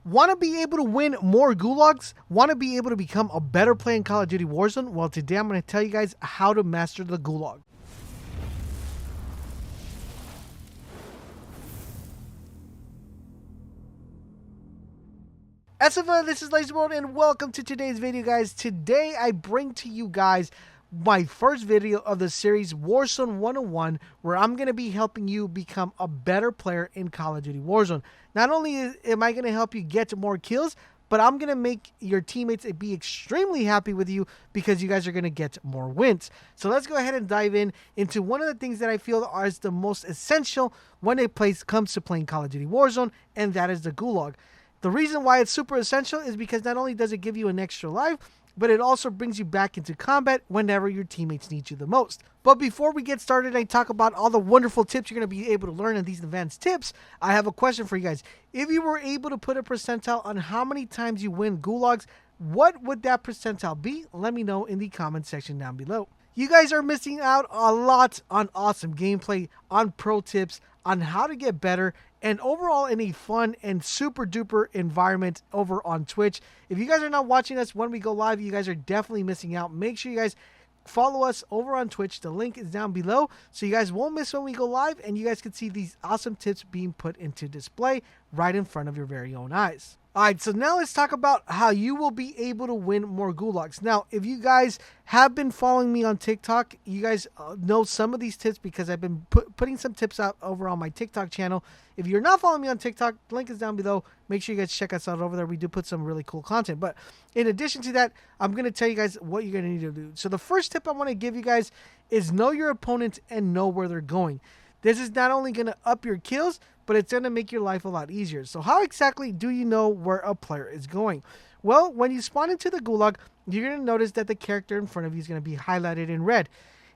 Want to be able to win more gulags? Want to be able to become a better player in Call of Duty Warzone? Well, today I'm going to tell you guys how to master the gulag. SFA, this is LaserBolt, and welcome to today's video, guys. Today I bring to you guys my first video of the series Warzone 101, where I'm going to be helping you become a better player in Call of Duty Warzone. Not only am I going to help you get more kills, but I'm going to make your teammates be extremely happy with you because you guys are going to get more wins. So let's go ahead and dive into one of the things that I feel is the most essential when it comes to playing Call of Duty Warzone, and that is the gulag. The reason why it's super essential is because not only does it give you an extra life, but it also brings you back into combat whenever your teammates need you the most. But before we get started and talk about all the wonderful tips you're going to be able to learn in these advanced tips, I have a question for you guys. If you were able to put a percentile on how many times you win gulags, what would that percentile be? Let me know in the comment section down below. You guys are missing out a lot on awesome gameplay, on pro tips, on how to get better, and overall in a fun and super duper environment over on Twitch. If you guys are not watching us when we go live, you guys are definitely missing out. Make sure you guys follow us over on Twitch. The link is down below, so you guys won't miss when we go live, and you guys can see these awesome tips being put into display right in front of your very own eyes. Alright, so now let's talk about how you will be able to win more gulags. Now, if you guys have been following me on TikTok, you guys know some of these tips because I've been putting some tips out over on my TikTok channel. If you're not following me on TikTok, the link is down below. Make sure you guys check us out over there. We do put some really cool content. But in addition to that, I'm going to tell you guys what you're going to need to do. So the first tip I want to give you guys is know your opponent and know where they're going. This is not only going to up your kills, but it's going to make your life a lot easier. So how exactly do you know where a player is going? Well, when you spawn into the gulag, you're going to notice that the character in front of you is going to be highlighted in red.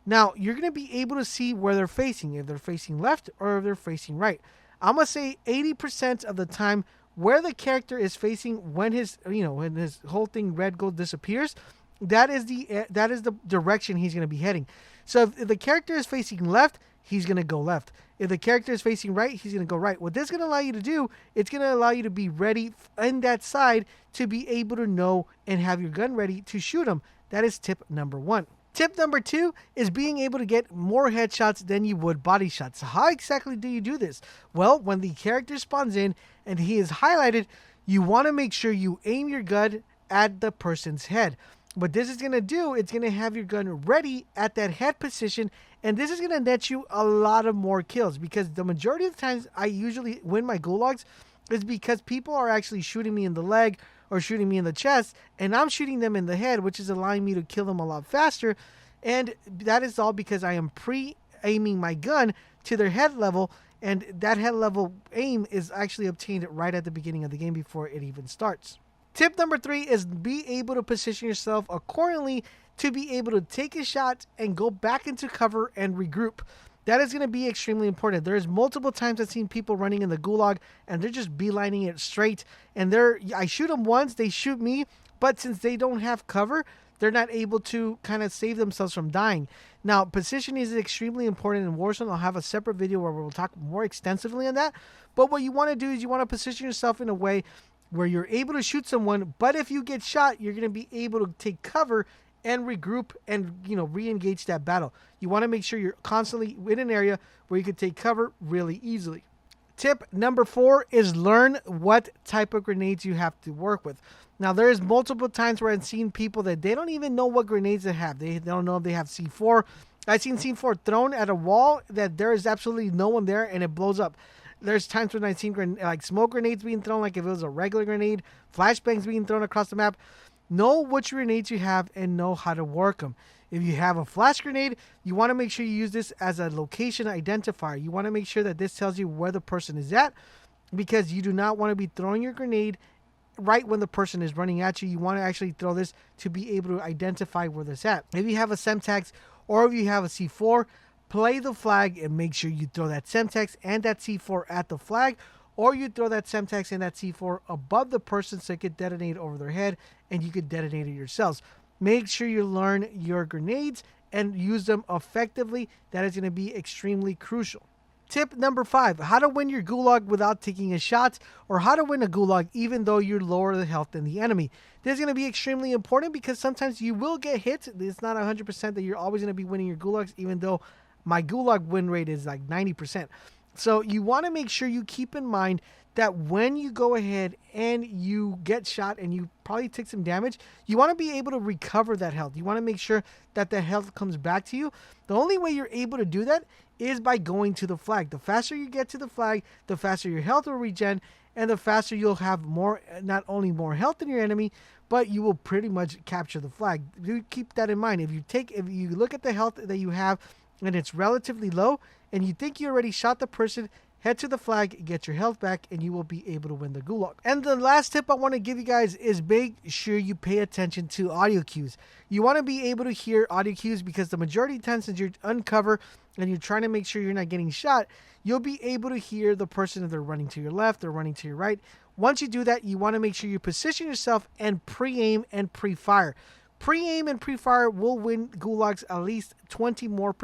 Now, you're going to be able to see where they're facing, if they're facing left or if they're facing right. I'm going to say 80% of the time where the character is facing when his whole thing red gold disappears, that is the direction he's going to be heading. So if the character is facing left, he's going to go left. If the character is facing right, he's going to go right. What this is going to allow you to do, it's going to allow you to be ready in that side to be able to know and have your gun ready to shoot him. That is tip number one. Tip number two is being able to get more headshots than you would body shots. So how exactly do you do this? Well, when the character spawns in and he is highlighted, you want to make sure you aim your gun at the person's head. What this is going to do, it's going to have your gun ready at that head position, and this is going to net you a lot of more kills, because the majority of the times I usually win my gulags is because people are actually shooting me in the leg or shooting me in the chest, and I'm shooting them in the head, which is allowing me to kill them a lot faster, and that is all because I am pre-aiming my gun to their head level, and that head level aim is actually obtained right at the beginning of the game before it even starts. Tip number three is be able to position yourself accordingly to be able to take a shot and go back into cover and regroup. That is going to be extremely important. There's multiple times I've seen people running in the gulag and they're just beelining it straight. And I shoot them once, they shoot me, but since they don't have cover, they're not able to kind of save themselves from dying. Now, positioning is extremely important in Warzone. I'll have a separate video where we'll talk more extensively on that. But what you want to do is you want to position yourself in a way where you're able to shoot someone, but if you get shot, you're going to be able to take cover and regroup and re-engage that battle. You want to make sure you're constantly in an area where you can take cover really easily. Tip number four is learn what type of grenades you have to work with. Now, there's multiple times where I've seen people that they don't even know what grenades they have. They don't know if they have C4. I've seen C4 thrown at a wall that there is absolutely no one there and it blows up. There's times when I've seen smoke grenades being thrown, like if it was a regular grenade, flashbangs being thrown across the map. Know which grenades you have and know how to work them. If you have a flash grenade, you want to make sure you use this as a location identifier. You want to make sure that this tells you where the person is at, because you do not want to be throwing your grenade right when the person is running at you. You want to actually throw this to be able to identify where this at. If you have a Semtex or if you have a C4, play the flag and make sure you throw that Semtex and that C4 at the flag, or you throw that Semtex and that C4 above the person so it could detonate over their head and you could detonate it yourselves. Make sure you learn your grenades and use them effectively. That is going to be extremely crucial. Tip number 5, how to win your gulag without taking a shot, or how to win a gulag even though you're lower the health than the enemy. This is going to be extremely important because sometimes you will get hit. It's not 100% that you're always going to be winning your gulags, even though my gulag win rate is like 90%. So you want to make sure you keep in mind that when you go ahead and you get shot and you probably take some damage, you want to be able to recover that health. You want to make sure that the health comes back to you. The only way you're able to do that is by going to the flag. The faster you get to the flag, the faster your health will regen, and the faster you'll have more, not only more health than your enemy, but you will pretty much capture the flag. Do keep that in mind. If you look at the health that you have and it's relatively low, and you think you already shot the person, head to the flag, get your health back, and you will be able to win the gulag. And the last tip I want to give you guys is make sure you pay attention to audio cues. You want to be able to hear audio cues because the majority of the time, since you're uncover and you're trying to make sure you're not getting shot, you'll be able to hear the person if they're running to your left or running to your right. Once you do that, you want to make sure you position yourself and pre-aim and pre-fire. Pre-aim and pre-fire will win gulags at least 20% more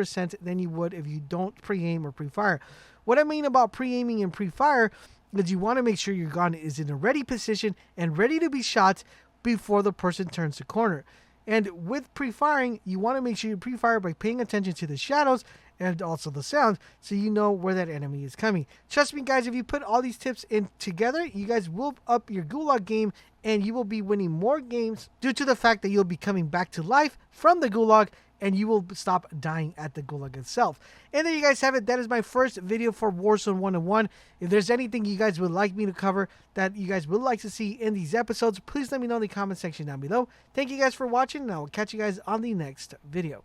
than you would if you don't pre-aim or pre-fire. What I mean about pre-aiming and pre-fire is you want to make sure your gun is in a ready position and ready to be shot before the person turns the corner. And with pre-firing, you want to make sure you pre-fire by paying attention to the shadows and also the sound so you know where that enemy is coming. Trust me guys, if you put all these tips in together, you guys will up your gulag game and you will be winning more games due to the fact that you'll be coming back to life from the gulag and you will stop dying at the gulag itself. And there you guys have it. That is my first video for Warzone 101. If there's anything you guys would like me to cover that you guys would like to see in these episodes, please let me know in the comment section down below. Thank you guys for watching, and I will catch you guys on the next video.